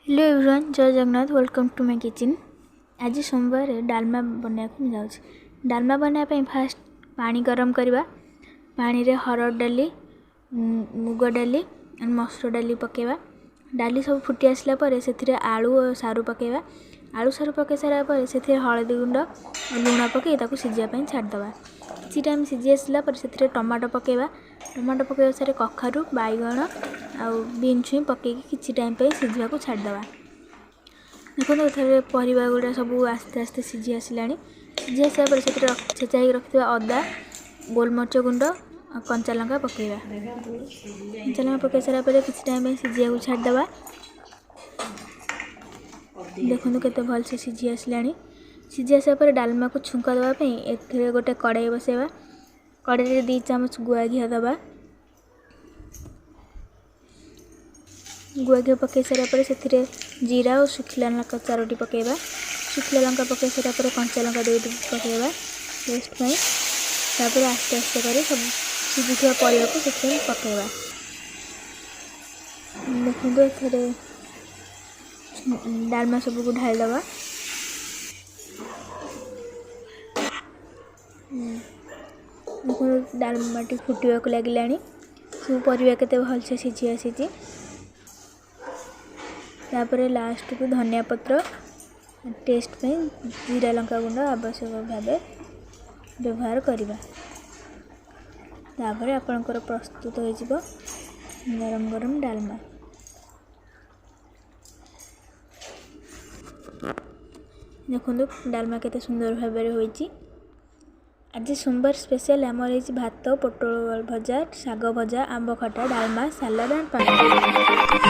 Hello everyone, जय Jagannath. Welcome to my kitchen. आज सोमवार डालमा बनाया जाऊँ। डालमा बनाया फास्ट पानी गरम करवा। पानी रे हरड़ डाली, मुग डाली और मसूर डाली पकेवा। डाली सब फुटी आसला पर से आलू और सारू पकेवा। आलू सारू पकई सारा पर से हलदी गुंड और लुण पकई ताको सिझापी छाड़देवा। किसी टाइम सिझी आसला पर से टमाटो पकेवा। टमाटो पकई सारे कखारू बैगण आउ बीन छुई पकई किसी टाइम पे सिझा को छाड़देवा। देखो ये परिवा गुड़ा सब आस्ते आस्ते सिझी आसला। सिझी आसा पर छेचा रखि अदा, गोलमरिच गुंड और कंचा लंका पकेवा। कंचा लंका पकई सारा पर किसी टाइम सिझा को छाड़देवा। देखो केते भल से सिझी आसला। सिझी आसा पर डालमा को छुंका देवाई ए गोटे कड़ाई बसेवा। कड़ाई 2 चामच गुआ घी दबा। गुआ घी पकई सारा पर से जीरा और सुखिला लंका 4टी पकेवा। सुखिला लंका पकई सारा पर कंचा लंका 2टी पकेवा टेस्ट पाई। तापर आस्ते आस्ते कर सब सिझुवा परिया को से पकेवा। देखो एथरे डालमा सब को ढाल दबा। देखो डालमा टी फुटवा को लगिला। सब परिया केते भल से सिझी आसी। तापर लास्ट को धनिया पत्र टेस्ट पे जीरा लंका गुंड आवश्यक भाव व्यवहार करवा। तापर आपनकर प्रस्तुत हो जिवो गरम गरम डालमा। देखो डालमा केते सुंदर भाव होईची। आज सोमवार स्पेशल आमर भात, पोटल भजा, शाग भजा, आंब खटा, डालमा, सालाड एंड पानी।